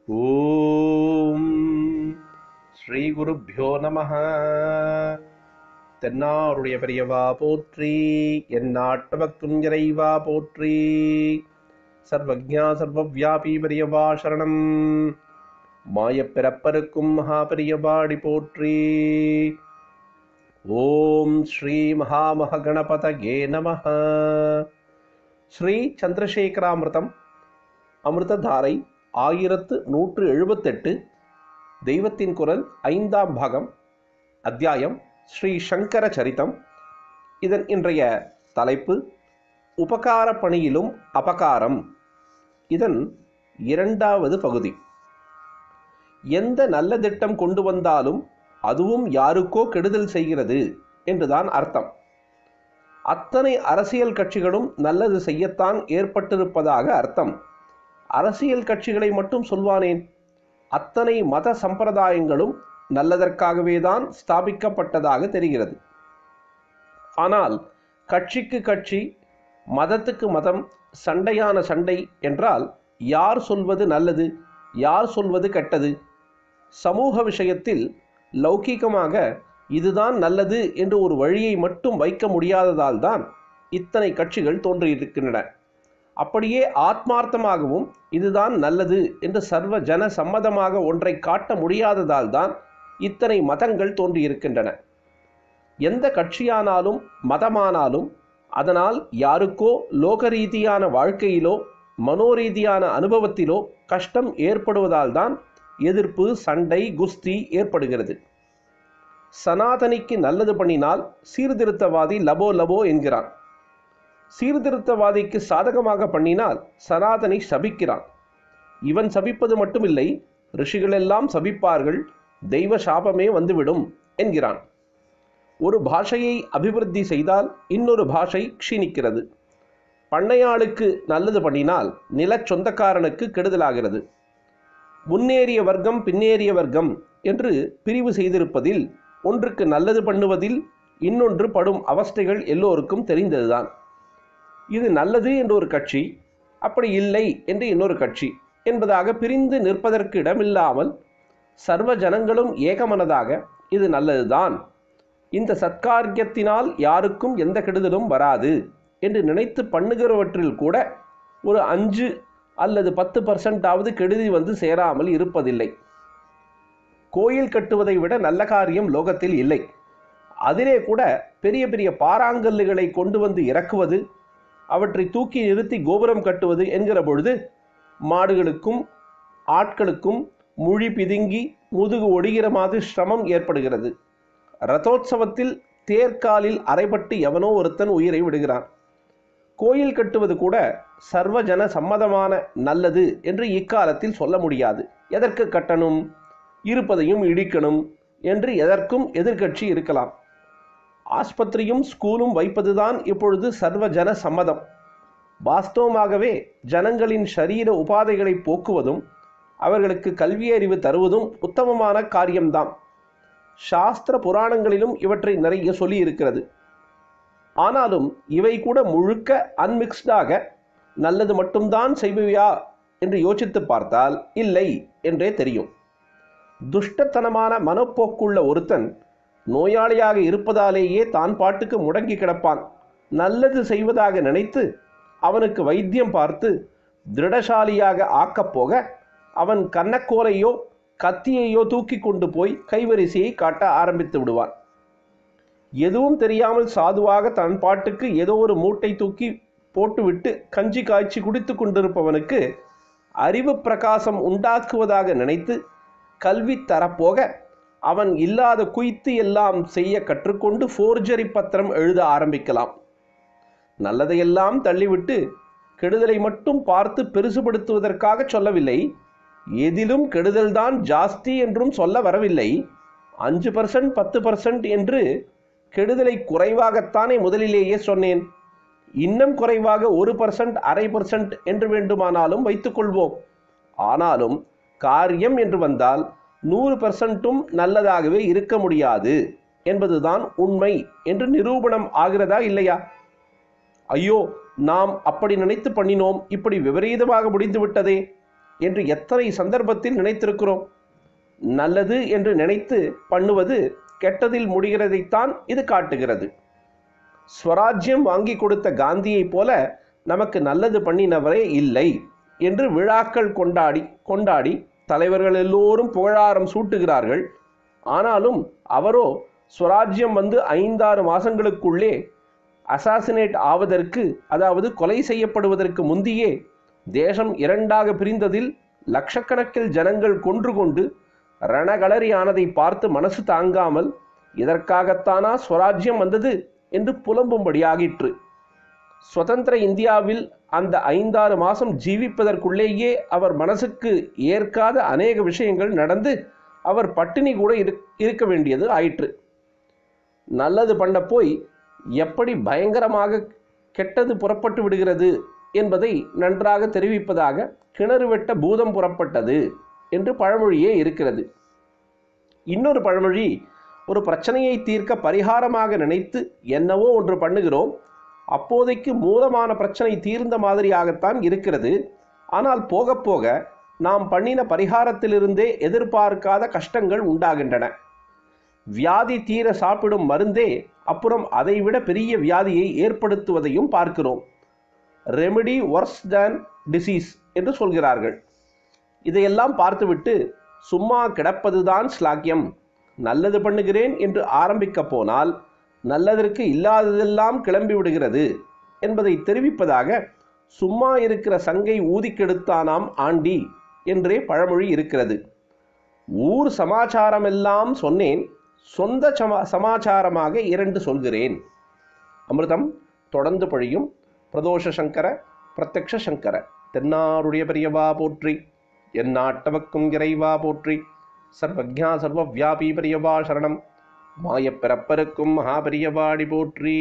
ஓம் ஸ்ரீ குருப்யோ நமஹ. தென்னாருடைய பெரியவா போற்றி, என் நாட்டவர்க்கும் இறைவா போற்றி. சர்வஜ்ஞா சர்வவ்யாபி பெரியவா சரணம். மாயப்பிறப்பருக்கும் மகா பெரியவாடி போற்றி. ஓம் ஸ்ரீ மகாமகணபதயே நமஹ. ஸ்ரீ சந்திரசேகராமிர்தம் அமிர்ததாரை 1178, தெய்வத்தின் குரல் 5ஆம் பாகம், அத்தியாயம் ஸ்ரீ சங்கர சரிதம். இதன் இன்றைய தலைப்பு உபகார பணியிலும் அபகாரம். இதன் 2வது பகுதி. எந்த நல்ல திட்டம் கொண்டு வந்தாலும் அதுவும் யாருக்கோ கெடுதல் செய்கிறது என்றுதான் அர்த்தம். அத்தனை அரசியல் கட்சிகளும் நல்லது செய்யத்தான் ஏற்பட்டிருப்பதாக அர்த்தம். அரசியல் கட்சிகளை மட்டும் சொல்வானேன்? அத்தனை மத சம்பிரதாயங்களும் நல்லதற்காகவே தான் ஸ்தாபிக்கப்பட்டதாக தெரிகிறது. ஆனால் கட்சிக்கு கட்சி, மதத்துக்கு மதம் சண்டையான சண்டை என்றால் யார் சொல்வது நல்லது, யார் சொல்வது கெட்டது? சமூக விஷயத்தில் லௌகீகமாக இதுதான் நல்லது என்று ஒரு வழியை மட்டும் வைக்க முடியாததால் தான் இத்தனை கட்சிகள் தோன்றியிருக்கின்றன. அப்படியே ஆத்மார்த்தமாகவும் இதுதான் நல்லது என்று சர்வ ஜன சம்மதமாக ஒன்றை காட்ட முடியாததால் தான் இத்தனை மதங்கள் தோன்றியிருக்கின்றன. எந்த கட்சியானாலும் மதமானாலும் அதனால் யாருக்கோ லோக ரீதியான வாழ்க்கையிலோ மனோரீதியான அனுபவத்திலோ கஷ்டம் ஏற்படுவதால் தான் எதிர்ப்பு, சண்டை, குஸ்தி ஏற்படுகிறது. சனாதனிக்கு நல்லது பண்ணினால் சீர்திருத்தவாதி லபோ லபோ என்கிறான். சீர்திருத்தவாதிக்கு சாதகமாக பண்ணினால் சனாதனை சபிக்கிறான். இவன் சபிப்பது மட்டுமில்லை, ரிஷிகளெல்லாம் சபிப்பார்கள், தெய்வ சாபமே வந்துவிடும் என்கிறான். ஒரு பாஷையை அபிவிருத்தி செய்தால் இன்னொரு பாஷை க்ஷீணிக்கிறது. பண்ணையாளுக்கு நல்லது பண்ணினால் நில சொந்தக்காரனுக்கு கெடுதலாகிறது. முன்னேறிய வர்க்கம், பின்னேறிய வர்க்கம் என்று பிரிவு செய்திருப்பதில் ஒன்றுக்கு நல்லது பண்ணுவதில் இன்னொன்று படும் அவஸ்தைகள் எல்லோருக்கும் தெரிந்ததுதான். இது நல்லது என்று ஒரு கட்சி, அப்படி இல்லை என்று இன்னொரு கட்சி என்பதாக பிரிந்து நிற்பதற்கு இடமில்லாமல் சர்வ ஜனங்களும் ஏகமனதாக இது நல்லதுதான், இந்த சத்காரியத்தினால் யாருக்கும் எந்த கெடுதலும் வராது என்று நினைத்து பண்ணுகிறவற்றில் கூட ஒரு 5 அல்லது 10% கெடுதி வந்து சேராமல் இருப்பதில்லை. கோயில் கட்டுவதை விட நல்ல காரியம் லோகத்தில் இல்லை. அதிலே கூட பெரிய பெரிய பாறாங்கல்லுகளை கொண்டு வந்து இறக்குவது, அவற்றை தூக்கி நிறுத்தி கோபுரம் கட்டுவது என்கிற பொழுது மாடுகளுக்கும் ஆட்களுக்கும் முழி பிதுங்கி முதுகு ஒடிகிற மாதிரி சிரமம் ஏற்படுகிறது. ரதோத்சவத்தில் தேர்காலில் அரைப்பட்டு எவனோ ஒருத்தன் உயிரை விடுகிறான். கோயில் கட்டுவது கூட சர்வஜன சம்மதமான நல்லது என்று இக்காலத்தில் சொல்ல முடியாது. எதற்கு கட்டணும், இருப்பதையும் இடிக்கணும் என்று எதற்கும் எதிர்கட்சி இருக்கலாம். ஆஸ்பத்திரியும் ஸ்கூலும் வைப்பதுதான் இப்பொழுது சர்வஜன சம்மதம். வாஸ்தவமாகவே ஜனங்களின் ஷரீர உபாதைகளை போக்குவதும் அவர்களுக்கு கல்வியறிவு தருவதும் உத்தமமான காரியம்தான். சாஸ்திர புராணங்களிலும் இவற்றை நிறைய சொல்லி இருக்கிறது. ஆனாலும் இவை கூட முழுக்க அன்மிக்ஸ்டாக நல்லது மட்டும்தான் செய்வையா என்று யோசித்து பார்த்தால் இல்லை என்றே தெரியும். துஷ்டத்தனமான மனப்போக்குள்ள ஒருத்தன் நோயாளியாக இருப்பதாலேயே தான் பாட்டுக்கு முடங்கி கிடப்பான். நல்லது செய்வதாக நினைத்து அவனுக்கு வைத்தியம் பார்த்து திருடசாலியாக ஆக்கப் போக அவன் கன்னக்கோலையோ கத்தியையோ தூக்கி கொண்டு போய் கைவரிசையை காட்ட ஆரம்பித்து விடுவான். எதுவும் தெரியாமல் சாதுவாக தன் பாட்டுக்கு ஏதோ ஒரு மூட்டை தூக்கி போட்டுவிட்டு கஞ்சி காய்ச்சி குடித்து கொண்டிருப்பவனுக்கு அறிவு பிரகாசம் உண்டாக்குவதாக நினைத்து கல்வி தரப்போக அவன் இல்லாத குய்த்து எல்லாம் செய்ய கற்றுக்கொண்டு ஃபோர்ஜரி பத்திரம் எழுத ஆரம்பிக்கலாம். நல்லதையெல்லாம் தள்ளிவிட்டு கெடுதலை மட்டும் பார்த்து பெருசுபடுத்துவதற்காக சொல்லவில்லை. எதிலும் கெடுதல்தான் ஜாஸ்தி என்றும் சொல்ல வரவில்லை. 5%, 10% என்று கெடுதலை குறைவாகத்தானே முதலிலேயே சொன்னேன். இன்னும் குறைவாக 1%, 1/2% என்று வேண்டுமானாலும் வைத்துக்கொள்வோம். ஆனாலும் காரியம் என்று வந்தால் 100%ம் நல்லதாகவே இருக்க முடியாது என்பதுதான் உண்மை என்று நிரூபணம் ஆகிறதா இல்லையா? ஐயோ, நாம் அப்படி நினைத்து பண்ணினோம், இப்படி விபரீதமாக முடிந்து விட்டதே, என்று எத்தனை சந்தர்ப்பத்தில் நினைத்திருக்கிறோம். நல்லது என்று நினைத்து பண்ணுவது கெட்டதில் முடிகிறதைத்தான் இது காட்டுகிறது. ஸ்வராஜ்யம் வாங்கி கொடுத்த காந்தியைப் போல நமக்கு நல்லது பண்ணினவரே இல்லை என்று விழாக்கள் கொண்டாடி தலைவர்கள் எல்லோரும் புகழாரம் சூட்டுகிறார்கள். ஆனாலும் அவரோ ஸ்வராஜ்யம் வந்து 5-6 மாதங்களுக்குள்ளே அசாசினேட் ஆவதற்கு, அதாவது கொலை செய்யப்படுவதற்கு முந்தியே தேசம் 2ஆக பிரிந்ததில் லட்சக்கணக்கில் ஜனங்கள் கொண்டு ரணகளறியானதை பார்த்து மனசு தாங்காமல் இதற்காகத்தானா ஸ்வராஜ்யம் வந்தது என்று புலம்பும்படியாகிற்று. சுதந்திர இந்தியாவில் அந்த 5-6 மாதம் ஜீவிப்பதற்குள்ளேயே அவர் மனசுக்கு ஏற்காத அநேக விஷயங்கள் நடந்து அவர் பட்டினி கூட இருக்க வேண்டியது ஆயிற்று. நல்லது பண்ண போய் எப்படி பயங்கரமாக கெட்டது புறப்பட்டு விடுகிறது என்பதை நன்றாக தெரிவிப்பதாக கிணறு வெட்ட பூதம் புறப்பட்டது என்று பழமொழியே இருக்கிறது. இன்னொரு பழமொழி, ஒரு பிரச்சனையை தீர்க்க பரிகாரமாக நினைத்து என்னவோ ஒன்று பண்ணுகிறோம், அப்போதைக்கு மூலமான பிரச்சனை தீர்ந்த மாதிரியாகத்தான் இருக்கிறது. ஆனால் போக போக நாம் பண்ணின பரிகாரத்திலிருந்தே எதிர்பார்க்காத கஷ்டங்கள் உண்டாகின்றன. வியாதி தீர சாப்பிடும் மருந்தே அப்புறம் அதைவிட பெரிய வியாதியை ஏற்படுத்துவதையும் பார்க்கிறோம். ரெமெடி ஒர்ஸ் தேன் டிசீஸ் என்று சொல்கிறார்கள். இதையெல்லாம் பார்த்துவிட்டு சும்மா கிடப்பதுதான் ஸ்லாக்கியம், நல்லது பண்ணுகிறேன் என்று ஆரம்பிக்க போனால் நல்லதற்கு இல்லாததெல்லாம் கிளம்பி விடுகிறது என்பதை தெரிவிப்பதாக சும்மா இருக்கிற சங்கை ஊதிக்கெடுத்தானாம் ஆண்டி என்றே பழமொழி இருக்கிறது. ஊர் சமாச்சாரமெல்லாம் சொன்னேன், சொந்த சமாச்சாரமாக 2 சொல்கிறேன். அமிர்தம் தொடர்ந்து பொழியும். பிரதோஷ சங்கர பிரத்யக்ஷ சங்கர தென்னாருடைய பெரியவா போற்றி, எந்நாட்டவர்க்கும் இறைவா போற்றி, சர்வஜ்ஞா சர்வவியாபி பெரியவா சரணம், மாயப்பிறப்பருக்கும் மகாபெரியவாடி போற்றி.